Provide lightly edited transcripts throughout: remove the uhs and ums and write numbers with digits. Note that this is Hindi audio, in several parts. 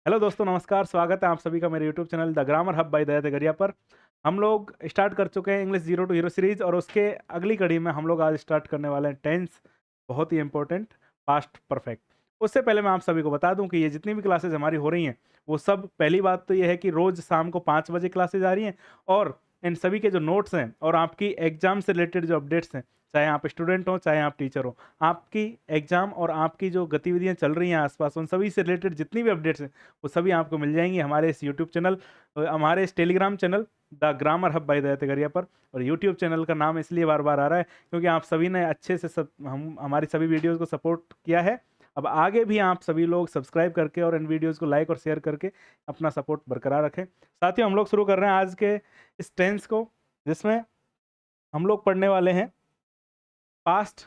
हेलो दोस्तों, नमस्कार। स्वागत है आप सभी का मेरे YouTube channel the grammar hub by Daya Tagariya पर। हम लोग स्टार्ट कर चुके हैं English zero to hero series और उसके अगली कड़ी में हम लोग आज स्टार्ट करने वाले हैं टेंस, बहुत ही इंपॉर्टेंट, पास्ट परफेक्ट। उससे पहले मैं आप सभी को बता दूं कि ये जितनी भी क्लासेज हमारी हो रही हैं वो सब, पहली बात तो ये है कि रोज़ शाम को 5 बजे क्लासेज आ रही हैं और इन सभी के जो नोट्स हैं और आपकी एग्जाम से रिलेटेड जो अपडेट्स हैं, चाहे आप स्टूडेंट हो चाहे आप टीचर हो, आपकी एग्जाम और आपकी जो गतिविधियां चल रही हैं आसपास, उन सभी से रिलेटेड जितनी भी अपडेट्स हैं वो सभी आपको मिल जाएंगी हमारे इस यूट्यूब चैनल, हमारे इस Telegram channel the grammar hub by Daya Tagariya पर। और यूट्यूब चैनल का नाम इसलिए बार बार आ रहा है क्योंकि आप सभी ने अच्छे से हम हमारी सभी वीडियोज़ को सपोर्ट किया है। अब आगे भी आप सभी लोग सब्सक्राइब करके और इन वीडियोज़ को लाइक और शेयर करके अपना सपोर्ट बरकरार रखें। साथियों, हम लोग शुरू कर रहे हैं आज के इस टेंस को, जिसमें हम लोग पढ़ने वाले हैं पास्ट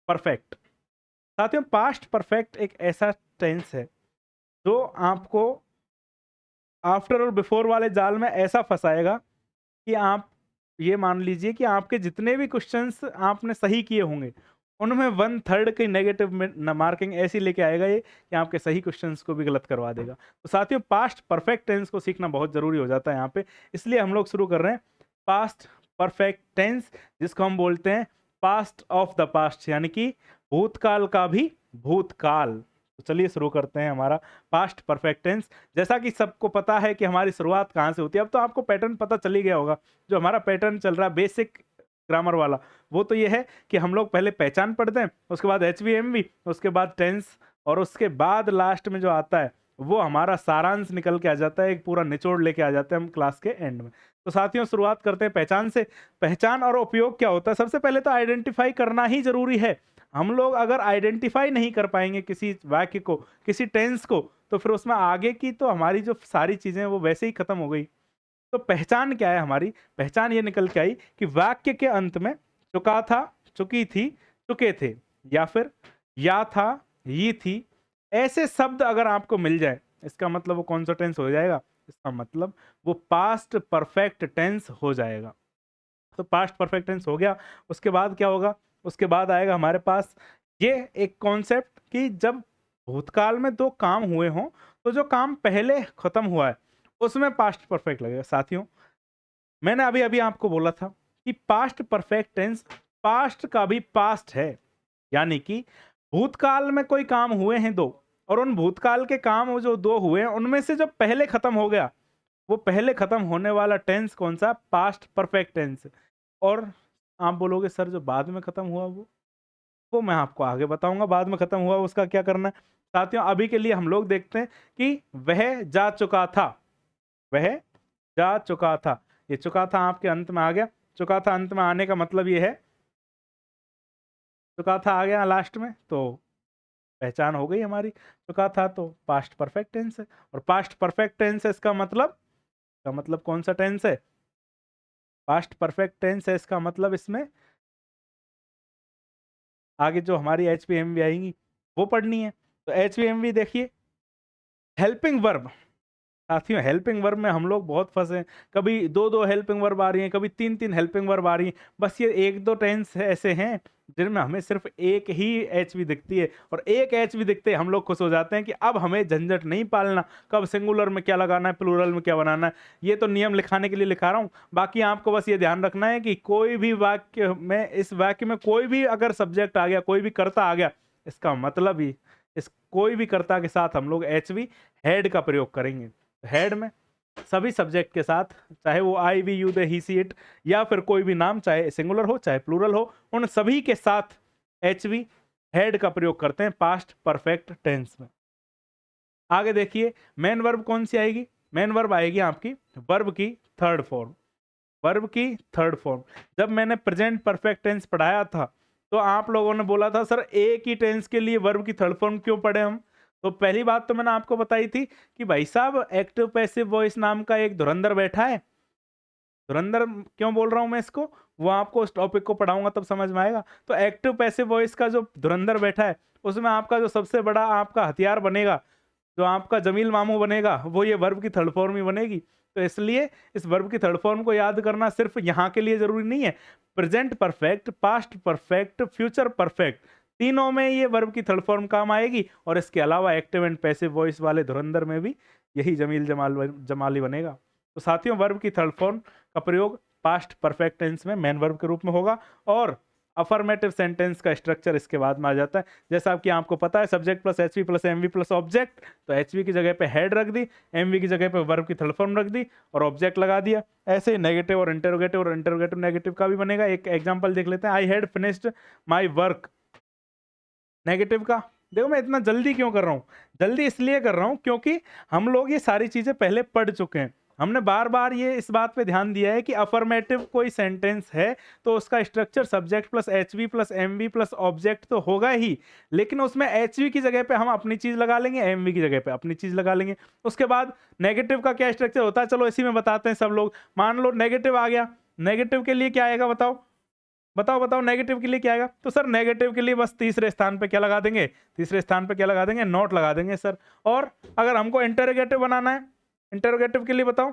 परफेक्ट। साथियों, पास्ट परफेक्ट एक ऐसा टेंस है जो आपको आफ्टर और बिफोर वाले जाल में ऐसा फंसाएगा कि आप ये मान लीजिए कि आपके जितने भी क्वेश्चंस आपने सही किए होंगे उनमें 1/3 की नेगेटिव में मार्किंग ऐसी लेके आएगा ये कि आपके सही क्वेश्चंस को भी गलत करवा देगा। तो साथियों, पास्ट परफेक्ट टेंस को सीखना बहुत जरूरी हो जाता है यहाँ पे, इसलिए हम लोग शुरू कर रहे हैं पास्ट परफेक्ट टेंस, जिसको हम बोलते हैं पास्ट ऑफ द पास्ट, यानी कि भूतकाल का भी भूतकाल। तो चलिए शुरू करते हैं हमारा पास्ट परफेक्ट टेंस। जैसा कि सबको पता है कि हमारी शुरुआत कहाँ से होती है, अब तो आपको पैटर्न पता चल ही गया होगा। जो हमारा पैटर्न चल रहा है बेसिक ग्रामर वाला, वो तो ये है कि हम लोग पहले पहचान पढ़ते हैं, उसके बाद HVMV, उसके बाद टेंस, और उसके बाद लास्ट में जो आता है वो हमारा सारांश निकल के आ जाता है, एक पूरा निचोड़ लेके आ जाते हैं हम क्लास के एंड में। तो साथियों, शुरुआत करते हैं पहचान से। पहचान और उपयोग क्या होता है? सबसे पहले तो आइडेंटिफाई करना ही जरूरी है। हम लोग अगर आइडेंटिफाई नहीं कर पाएंगे किसी वाक्य को, किसी टेंस को, तो फिर उसमें आगे की तो हमारी जो सारी चीजें वो वैसे ही खत्म हो गई। तो पहचान क्या है हमारी? पहचान ये निकल के आई कि वाक्य के अंत में चुका था, चुकी थी, चुके थे, या फिर या था, ये थी, ऐसे शब्द अगर आपको मिल जाए, इसका मतलब वो कौन सा टेंस हो जाएगा? इसका मतलब वो पास्ट परफेक्ट टेंस हो जाएगा। तो पास्ट परफेक्ट टेंस हो गया। उसके बाद क्या होगा? उसके बाद आएगा हमारे पास ये एक कॉन्सेप्ट कि जब भूतकाल में दो काम हुए हों तो जो काम पहले खत्म हुआ है उसमें पास्ट परफेक्ट लगेगा। साथियों, मैंने अभी अभी आपको बोला था कि पास्ट परफेक्ट टेंस पास्ट का भी पास्ट है, यानी कि भूतकाल में कोई काम हुए हैं दो, और उन भूतकाल के काम वो जो दो हुए हैं उनमें से जो पहले खत्म हो गया, वो पहले खत्म होने वाला टेंस कौन सा? Past perfect tense. और आप बोलोगे सर जो बाद में खत्म हुआ वो मैं आपको आगे बताऊंगा, बाद में खत्म हुआ उसका क्या करना है। साथियों, अभी के लिए हम लोग देखते हैं कि वह जा चुका था। वह जा चुका था, ये चुका था आपके अंत में आ गया। चुका था अंत में आने का मतलब ये है, चुका था आ गया लास्ट में, तो पहचान हो गई हमारी। चुका था तो पास्ट परफेक्ट टेंस है, और पास्ट परफेक्ट टेंस है इसका मतलब, का मतलब कौन सा टेंस है? पास्ट परफेक्ट टेंस है, इसका मतलब इसमें आगे जो हमारी HPMV आएंगी वो पढ़नी है। तो HPMV देखिए, हेल्पिंग वर्ब। साथियों, हेल्पिंग वर्ब में हम लोग बहुत फंसे हैं। कभी दो दो हेल्पिंग वर्ब आ रही हैं, कभी तीन तीन हेल्पिंग वर्ब आ रही हैं। बस ये एक दो टेंस ऐसे हैं जिनमें हमें सिर्फ एक ही HV दिखती है, और एक HV दिखते ही हम लोग खुश हो जाते हैं कि अब हमें झंझट नहीं पालना, कब सिंगुलर में क्या लगाना है, प्लूरल में क्या बनाना है। ये तो नियम लिखाने के लिए लिखा रहा हूँ। बाकी आपको बस ये ध्यान रखना है कि कोई भी वाक्य में, इस वाक्य में कोई भी अगर सब्जेक्ट आ गया, कोई भी कर्ता आ गया, इसका मतलब ही इस कोई भी कर्ता के साथ हम लोग HV हेड का प्रयोग करेंगे। हेड में सभी सब्जेक्ट के साथ, चाहे वो I we you they he she it, या फिर कोई भी नाम, चाहे सिंगुलर हो चाहे प्लूरल हो, उन सभी के साथ HV हेड का प्रयोग करते हैं पास्ट परफेक्ट टेंस में। आगे देखिए, मेन वर्ब कौन सी आएगी? मेन वर्ब आएगी आपकी वर्ब की थर्ड फॉर्म। वर्ब की थर्ड फॉर्म। जब मैंने प्रेजेंट परफेक्ट टेंस पढ़ाया था तो आप लोगों ने बोला था सर एक ही टेंस के लिए वर्ब की थर्ड फॉर्म क्यों पढ़े हम? तो पहली बात तो मैंने आपको बताई थी कि भाई साहब, एक्टिव पैसिव वॉइस नाम का एक धुरंधर बैठा है। धुरंधर क्यों बोल रहा हूं मैं इसको, वो आपको उस टॉपिक को पढ़ाऊंगा तब समझ में आएगा। तो एक्टिव पैसिव वॉइस का जो धुरंधर बैठा है, उसमें आपका जो सबसे बड़ा आपका हथियार बनेगा, जो आपका जमील मामू बनेगा, वो ये वर्ब की थर्ड फॉर्म ही बनेगी। तो इसलिए इस वर्ब की थर्ड फॉर्म को याद करना सिर्फ यहाँ के लिए जरूरी नहीं है। Present perfect, past perfect, future perfect, तीनों में ये वर्ब की थर्ड फॉर्म काम आएगी। और इसके अलावा एक्टिव एंड पैसिव वॉइस वाले धुरंधर में भी यही जमील जमाली बनेगा। तो साथियों, वर्ब की थर्ड फॉर्म का प्रयोग पास्ट परफेक्ट टेंस में मेन वर्ब के रूप में होगा, और अफर्मेटिव सेंटेंस का स्ट्रक्चर इसके बाद में आ जाता है। जैसा कि आपको पता है, subject plus HV plus MV plus object, तो एचवी की जगह पे हेड रख दी, एमवी की जगह पे वर्ब की थर्ड फॉर्म रख दी और ऑब्जेक्ट लगा दिया। ऐसे नेगेटिव और इंटरोगेटिव नेगेटिव का भी बनेगा। एक एग्जांपल देख लेते हैं, I had finished my work. Negative का देखो, मैं इतना जल्दी क्यों कर रहा हूँ, जल्दी इसलिए कर रहा हूँ क्योंकि हम लोग ये सारी चीजें पहले पढ़ चुके हैं। हमने बार बार ये इस बात पे ध्यान दिया है कि अफर्मेटिव कोई सेंटेंस है तो उसका structure subject plus HV plus MV plus object तो होगा ही, लेकिन उसमें एचवी की जगह पे हम अपनी चीज लगा लेंगे, एमवी की जगह पे अपनी चीज लगा लेंगे। उसके बाद नेगेटिव का क्या स्ट्रक्चर होता है, चलो इसी में बताते हैं सब लोग। मान लो नेगेटिव आ गया, नेगेटिव के लिए क्या आएगा, बताओ बताओ बताओ, नेगेटिव के लिए क्या आएगा। तो सर नेगेटिव के लिए बस तीसरे स्थान पे क्या लगा देंगे, तीसरे स्थान पे क्या लगा देंगे, नॉट लगा देंगे सर। और अगर हमको इंटरोगेटिव बनाना है, इंटरोगेटिव के लिए बताओ,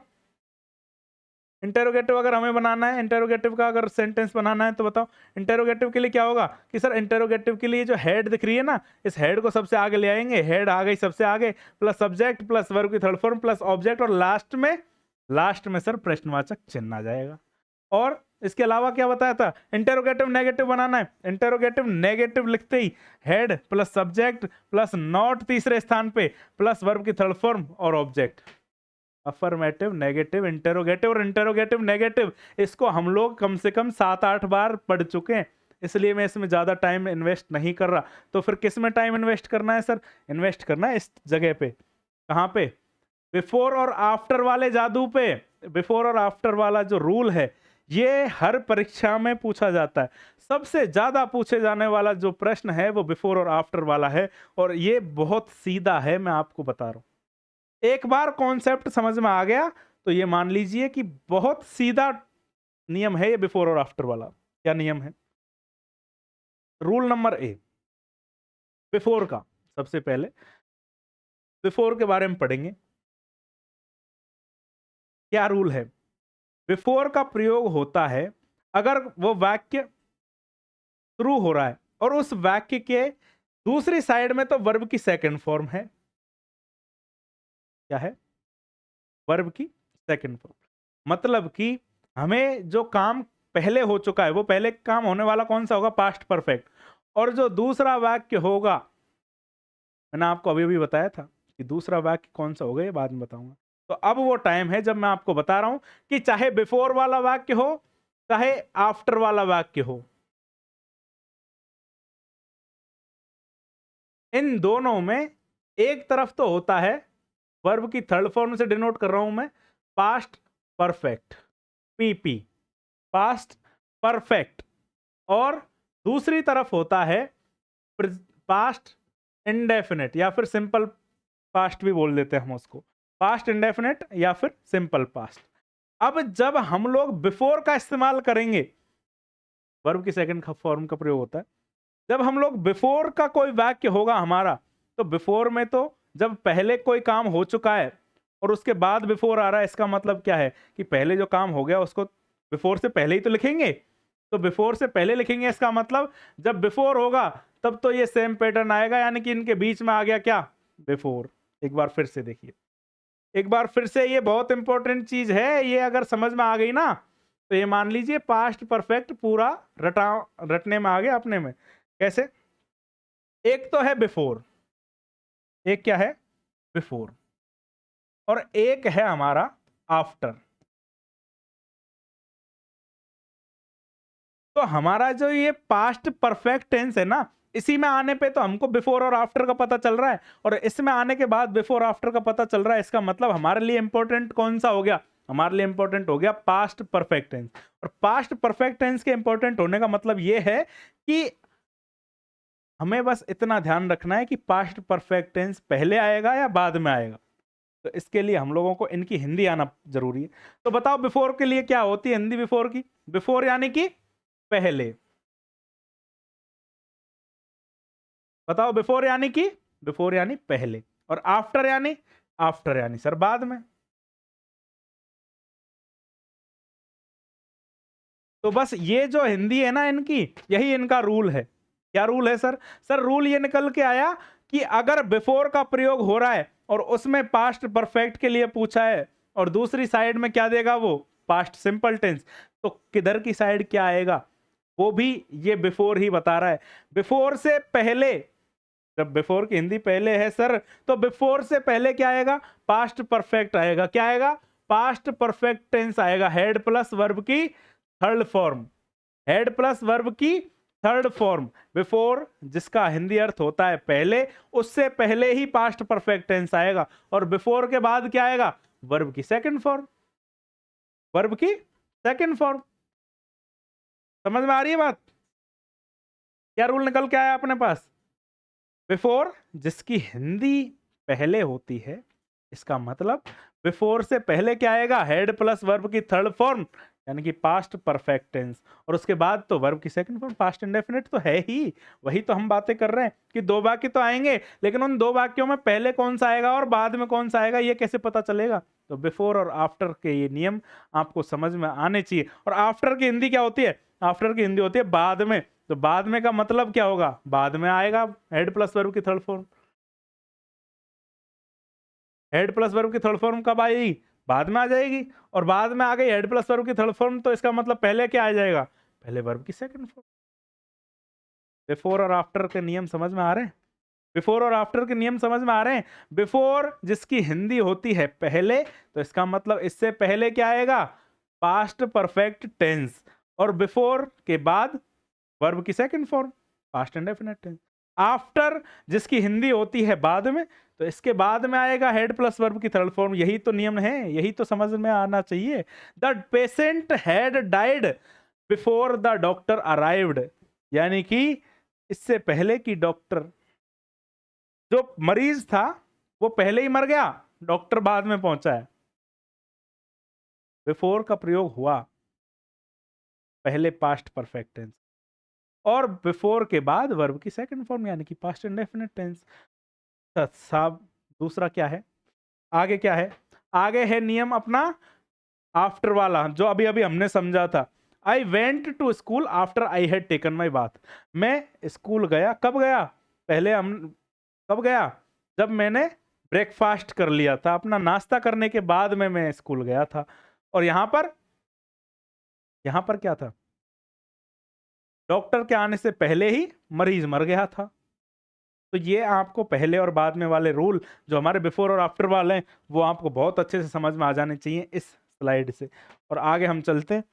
इंटरोगेटिव अगर हमें बनाना है, इंटरोगेटिव का अगर सेंटेंस बनाना है तो बताओ इंटरोगेटिव के लिए क्या होगा कि सर इंटरोगेटिव के लिए जो हेड दिख रही है ना, इस हेड को सबसे आगे ले आएंगे, हेड आ गई सबसे आगे, प्लस सब्जेक्ट प्लस वर्ब की थर्ड फॉर्म प्लस ऑब्जेक्ट, और लास्ट में सर प्रश्नवाचक चिन्ह आ जाएगा। और इसके अलावा क्या बताया था, इंटरोगेटिव नेगेटिव बनाना है, इंटरोगेटिव नेगेटिव लिखते ही had plus subject plus not तीसरे स्थान पे प्लस वर्ब की थर्ड फॉर्म और ऑब्जेक्ट। अफर्मेटिव नेगेटिव इंटरोगेटिव और इंटरोगेटिव नेगेटिव, इसको हम लोग कम से कम 7-8 बार पढ़ चुके हैं, इसलिए मैं इसमें ज्यादा टाइम इन्वेस्ट नहीं कर रहा। तो फिर किस में टाइम इन्वेस्ट करना है सर, इन्वेस्ट करना है इस जगह पे, कहां पे, बिफोर और आफ्टर वाले जादू पे। बिफोर और आफ्टर वाला जो रूल है ये हर परीक्षा में पूछा जाता है। सबसे ज्यादा पूछे जाने वाला जो प्रश्न है वो बिफोर और आफ्टर वाला है, और ये बहुत सीधा है, मैं आपको बता रहा हूं। एक बार कॉन्सेप्ट समझ में आ गया तो ये मान लीजिए कि बहुत सीधा नियम है ये बिफोर और आफ्टर वाला। क्या नियम है, रूल नंबर ए, बिफोर का। सबसे पहले बिफोर के बारे में पढ़ेंगे, क्या रूल है। बिफोर का प्रयोग होता है अगर वो वाक्य शुरू हो रहा है और उस वाक्य के दूसरी साइड में तो वर्ब की सेकंड फॉर्म है। क्या है, वर्ब की सेकंड फॉर्म। मतलब कि हमें जो काम पहले हो चुका है, वो पहले काम होने वाला कौन सा होगा, पास्ट परफेक्ट, और जो दूसरा वाक्य होगा, मैंने आपको अभी भी बताया था कि दूसरा वाक्य कौन सा होगा, ये बाद में बताऊंगा। तो अब वो टाइम है जब मैं आपको बता रहा हूं कि चाहे बिफोर वाला वाक्य हो चाहे आफ्टर वाला वाक्य हो, इन दोनों में एक तरफ तो होता है, वर्ब की थर्ड फॉर्म से डिनोट कर रहा हूं मैं, past perfect, PP, past perfect, और दूसरी तरफ होता है पास्ट इंडेफिनिट, या फिर सिंपल पास्ट भी बोल देते हैं हम उसको, पास्ट इंडेफिनिट या फिर सिंपल पास्ट। अब जब हम लोग बिफोर का इस्तेमाल करेंगे, वर्ब की सेकंड फॉर्म का प्रयोग होता है, जब हम लोग बिफोर का कोई वाक्य होगा हमारा, तो बिफोर में तो जब पहले कोई काम हो चुका है और उसके बाद बिफोर आ रहा है, इसका मतलब क्या है कि पहले जो काम हो गया उसको बिफोर से पहले ही तो लिखेंगे। तो बिफोर से पहले लिखेंगे, इसका मतलब जब बिफोर होगा तब तो ये सेम पैटर्न आएगा, यानी कि इनके बीच में आ गया क्या, बिफोर। एक बार फिर से देखिए, एक बार फिर से, ये बहुत इंपॉर्टेंट चीज है, ये अगर समझ में आ गई ना तो ये मान लीजिए पास्ट परफेक्ट पूरा रटने में आ गया अपने में। कैसे, एक तो है बिफोर, एक क्या है, बिफोर, और एक है हमारा आफ्टर। तो हमारा जो ये पास्ट परफेक्ट टेंस है ना, इसी में आने पे तो हमको बिफोर और आफ्टर का पता चल रहा है, और इसमें आने के बाद बिफोर आफ्टर का पता चल रहा है। इसका मतलब हमारे लिए इंपॉर्टेंट कौन सा हो गया, हमारे लिए इंपॉर्टेंट हो गया पास्ट परफेक्ट टेंस। और पास्ट परफेक्ट टेंस के इंपॉर्टेंट होने का मतलब ये है कि हमें बस इतना ध्यान रखना है कि पास्ट परफेक्ट टेंस पहले आएगा या बाद में आएगा। तो इसके लिए हम लोगों को इनकी हिंदी आना जरूरी है। तो बताओ बिफोर के लिए क्या होती है हिंदी बिफोर की, बिफोर यानी कि पहले। बताओ बिफोर यानी कि, बिफोर यानी पहले, और आफ्टर यानी, आफ्टर यानी सर बाद में। तो बस ये जो हिंदी है ना इनकी, यही इनका रूल है। क्या रूल है सर? सर रूल ये निकल के आया कि अगर बिफोर का प्रयोग हो रहा है और उसमें पास्ट परफेक्ट के लिए पूछा है और दूसरी साइड में क्या देगा वो पास्ट सिंपल टेंस, तो किधर की साइड क्या आएगा वो भी ये बिफोर ही बता रहा है। बिफोर से पहले, जब बिफोर की हिंदी पहले है सर, तो बिफोर से पहले क्या आएगा? पास्ट परफेक्ट आएगा। क्या आएगा? पास्ट परफेक्ट टेंस आएगा। हेड प्लस वर्ब की third form, head plus verb की थर्ड फॉर्म। बिफोर जिसका हिंदी अर्थ होता है पहले, उससे पहले ही पास्ट परफेक्ट टेंस आएगा। और बिफोर के बाद क्या आएगा? वर्ब की सेकंड फॉर्म, वर्ब की सेकंड फॉर्म। समझ में आ रही है बात? क्या रूल निकल के आया अपने पास? बिफोर जिसकी हिंदी पहले होती है, इसका मतलब बिफोर से पहले क्या आएगा? हेड प्लस वर्ब की थर्ड फॉर्म यानी कि पास्ट परफेक्ट टेंस, और उसके बाद तो वर्ब की सेकंड फॉर्म पास्ट इंडेफिनिट तो है ही। वही तो हम बातें कर रहे हैं कि दो वाक्य तो आएंगे, लेकिन उन दो वाक्यों में पहले कौन सा आएगा और बाद में कौन सा आएगा ये कैसे पता चलेगा? तो बिफोर और आफ्टर के ये नियम आपको समझ में आने चाहिए। और आफ्टर की हिंदी क्या होती है? आफ्टर की हिंदी होती है बाद में। तो बाद में का मतलब क्या होगा? बाद में आएगा हेड प्लस वर्ब की third form. Head plus verb की थर्ड फॉर्म कब आएगी? बाद में आ जाएगी। और बाद में आ गई हेड प्लस वर्ब की थर्ड फॉर्म, तो इसका मतलब पहले क्या आ जाएगा? पहले वर्ब की सेकंड फॉर्म। बिफोर और आफ्टर के नियम समझ में आ रहे हैं? बिफोर और आफ्टर के नियम समझ में आ रहे हैं? बिफोर जिसकी हिंदी होती है पहले, तो इसका मतलब इससे पहले क्या आएगा? Past perfect tense. और बिफोर के बाद वर्ब की second form past indefinite tense. After जिसकी हिंदी होती है बाद में, तो इसके बाद में आएगा हेड प्लस वर्ब की थर्ड फॉर्म। यही तो नियम है, यही तो समझ में आना चाहिए। The patient had died before the doctor arrived, यानी कि इससे पहले कि डॉक्टर, जो मरीज था वो पहले ही मर गया, डॉक्टर बाद में पहुंचा है। बिफोर का प्रयोग हुआ पहले पास्ट परफेक्ट टेंस, और बिफोर के बाद वर्ब की सेकंड फॉर्म यानी कि पास्ट इंडेफिनिट टेंस। साहब दूसरा क्या है? आगे क्या है? आगे है नियम अपना आफ्टर वाला, जो अभी अभी हमने समझा था। I went to school after I had taken my bath. मैं स्कूल गया, कब गया? पहले हम कब गया? जब मैंने ब्रेकफास्ट कर लिया था, अपना नाश्ता करने के बाद में मैं स्कूल गया था। और यहां पर क्या था? डॉक्टर के आने से पहले ही मरीज मर गया था। तो ये आपको पहले और बाद में वाले रूल जो हमारे बिफोर और आफ्टर वाले हैं, वो आपको बहुत अच्छे से समझ में आ जाने चाहिए इस स्लाइड से। और आगे हम चलते हैं।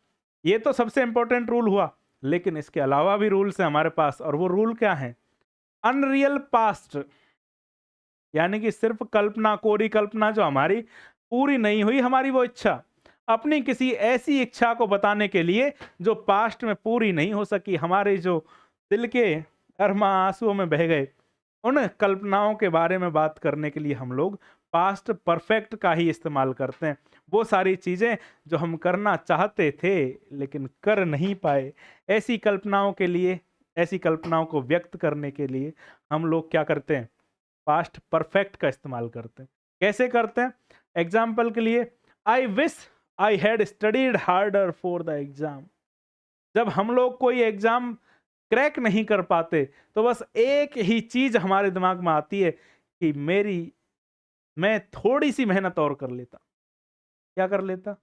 ये तो सबसे इंपॉर्टेंट रूल हुआ, लेकिन इसके अलावा भी रूल्स हैं हमारे पास। और वो रूल क्या है? अनरियल पास्ट, यानी कि सिर्फ कल्पना, कोरी कल्पना, जो हमारी पूरी नहीं हुई हमारी वो इच्छा, अपनी किसी ऐसी इच्छा को बताने के लिए जो पास्ट में पूरी नहीं हो सकी, हमारे जो दिल के अरमा आंसुओं में बह गए, उन कल्पनाओं के बारे में बात करने के लिए हम लोग पास्ट परफेक्ट का ही इस्तेमाल करते हैं। वो सारी चीज़ें जो हम करना चाहते थे लेकिन कर नहीं पाए, ऐसी कल्पनाओं के लिए, ऐसी कल्पनाओं को व्यक्त करने के लिए हम लोग क्या करते हैं? पास्ट परफेक्ट का इस्तेमाल करते हैं। कैसे करते हैं? एग्जाम्पल के लिए, I wish I had studied harder for the exam. जब हम लोग कोई एग्जाम क्रैक नहीं कर पाते, तो बस एक ही चीज हमारे दिमाग में आती है कि मैं थोड़ी सी मेहनत और कर लेता। क्या कर लेता?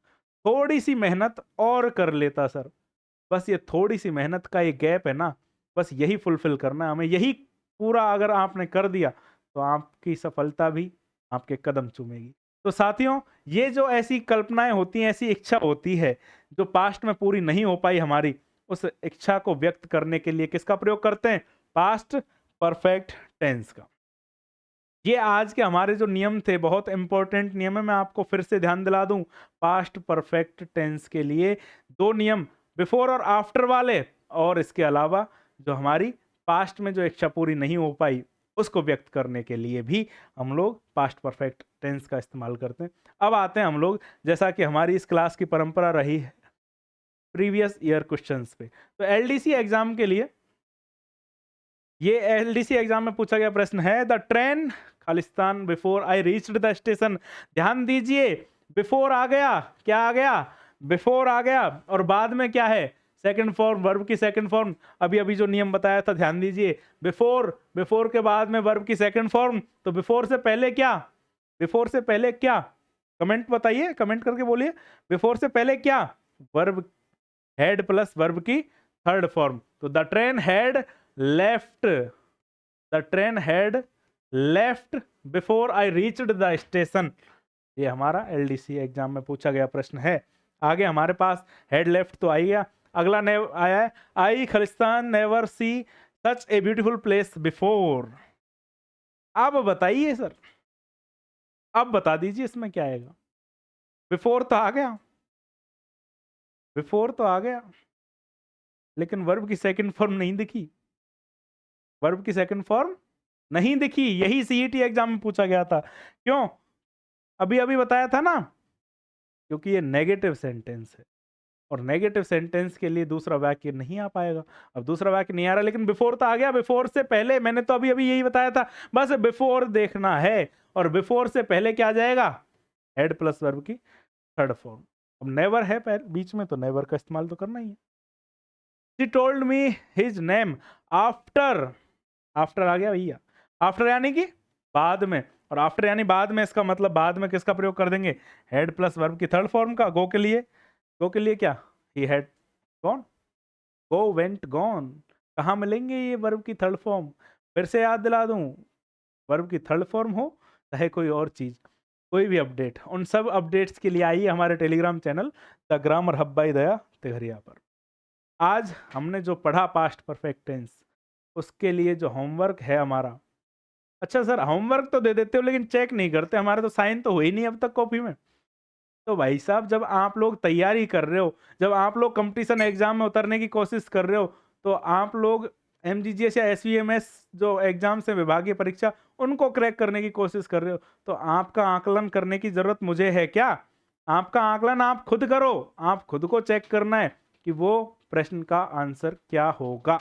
थोड़ी सी मेहनत और कर लेता सर। बस ये थोड़ी सी मेहनत का ये गैप है ना, बस यही फुलफिल करना है हमें। यही पूरा अगर आपने कर दिया तो आपकी सफलता भी आपके कदम चूमेगी। तो साथियों, ये जो ऐसी कल्पनाएं होती हैं, ऐसी इच्छा होती है जो पास्ट में पूरी नहीं हो पाई हमारी, उस इच्छा को व्यक्त करने के लिए किसका प्रयोग करते हैं? पास्ट परफेक्ट टेंस का। ये आज के हमारे जो नियम थे, बहुत इंपॉर्टेंट नियम है। मैं आपको फिर से ध्यान दिला दूं, पास्ट परफेक्ट टेंस के लिए दो नियम, बिफोर और आफ्टर वाले, और इसके अलावा जो हमारी पास्ट में जो इच्छा पूरी नहीं हो पाई उसको व्यक्त करने के लिए भी हम लोग पास्ट परफेक्ट टेंस का इस्तेमाल करते हैं। अब आते हैं हम लोग, जैसा कि हमारी इस क्लास की परंपरा रही है, प्रीवियस ईयर क्वेश्चंस पे। तो एलडीसी एग्जाम के लिए, ये एलडीसी एग्जाम में पूछा गया प्रश्न है, the train Khalistan before I reached the station. ध्यान दीजिए, बिफोर आ गया, क्या आ गया? बिफोर आ गया, और बाद में क्या है? सेकंड फॉर्म, वर्ब की सेकंड फॉर्म, अभी अभी जो नियम बताया था ध्यान दीजिए। बिफोर के बाद में वर्ब की सेकंड फॉर्म, तो बिफोर से पहले क्या, बिफोर से पहले क्या, कमेंट बताइए, कमेंट करके बोलिए, बिफोर से पहले क्या, वर्ब हैड प्लस वर्ब की थर्ड फॉर्म। तो the train had left, the train had left before I reached the station. ये हमारा एलडीसी एग्जाम में पूछा गया प्रश्न है। आगे हमारे पास हेड लेफ्ट तो आई गया, अगला आया है I Khalistan never see such a beautiful place before. अब बताइए सर, अब बता दीजिए इसमें क्या आएगा। बिफोर तो आ गया, बिफोर तो आ गया, लेकिन वर्ब की सेकंड फॉर्म नहीं दिखी, वर्ब की सेकंड फॉर्म नहीं दिखी। यही सीईटी एग्जाम में पूछा गया था। क्यों? अभी अभी बताया था ना, क्योंकि ये नेगेटिव सेंटेंस है और नेगेटिव सेंटेंस के लिए दूसरा वाक्य नहीं आ पाएगा। अब दूसरा वाक्य नहीं आ रहा, लेकिन बिफोर तो आ गया। बिफोर से पहले मैंने तो अभी अभी यही बताया था, बस बिफोर देखना है, और बिफोर से पहले क्या आ जाएगा, हेड प्लस वर्ब की थर्ड फॉर्म। अब नेवर है बीच में, तो नेवर का इस्तेमाल तो करना ही है। She told me his name after, after आ गया भैया, आफ्टर यानी कि बाद में, और आफ्टर यानी बाद में, इसका मतलब बाद में किसका प्रयोग कर देंगे, हेड प्लस वर्ब की थर्ड फॉर्म का। गो के लिए, गो के लिए क्या, he had gone, go went gone. कहाँ मिलेंगे ये वर्ब की थर्ड फॉर्म, फिर से याद दिला दूं, वर्ब की थर्ड फॉर्म हो चाहे कोई और चीज, कोई भी अपडेट, उन सब अपडेट्स के लिए आइए हमारे Telegram channel the grammar hub by Daya Tighariya पर। आज हमने जो पढ़ा पास्ट परफेक्ट टेंस, उसके लिए जो होमवर्क है हमारा, अच्छा सर होमवर्क तो दे देते हो लेकिन चेक नहीं करते, हमारे तो साइन तो हुई नहीं अब तक कॉपी में। तो भाई साहब जब आप लोग तैयारी कर रहे हो, जब आप लोग कंपटीशन एग्जाम में उतरने की कोशिश कर रहे हो, तो आप लोग एमजीजीएस या एसवीएमएस जो एग्जाम्स हैं विभागीय परीक्षा, उनको क्रैक करने की कोशिश कर रहे हो, तो आपका आकलन करने की जरूरत मुझे है क्या? आपका आकलन आप खुद करो, आप खुद को चेक करना है कि वो प्रश्न का आंसर क्या होगा।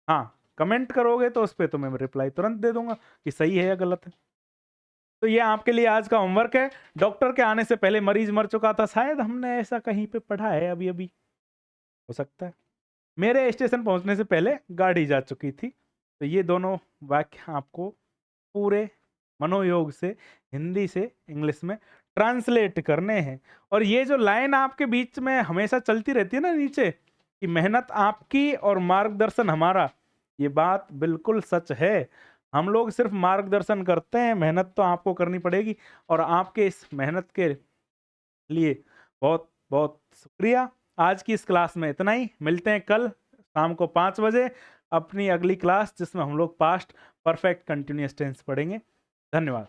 हाँ, कमेंट करोगे तो उस पर तो मैं रिप्लाई तुरंत दे दूंगा कि सही है या गलत है। तो ये आपके लिए आज का होमवर्क है। डॉक्टर के आने से पहले मरीज मर चुका था, शायद हमने ऐसा कहीं पे पढ़ा है, अभी अभी हो सकता है। मेरे स्टेशन पहुंचने से पहले गाड़ी जा चुकी थी। तो ये दोनों वाक्य आपको पूरे मनोयोग से हिंदी से इंग्लिश में ट्रांसलेट करने हैं। और ये जो लाइन आपके बीच में हमेशा चलती रहती है ना नीचे, कि मेहनत आपकी और मार्गदर्शन हमारा, ये बात बिल्कुल सच है। हम लोग सिर्फ मार्गदर्शन करते हैं, मेहनत तो आपको करनी पड़ेगी। और आपके इस मेहनत के लिए बहुत बहुत शुक्रिया। आज की इस क्लास में इतना ही, मिलते हैं कल शाम को 5 बजे अपनी अगली क्लास, जिसमें हम लोग पास्ट परफेक्ट कंटिन्यूअस टेंस पढ़ेंगे। धन्यवाद।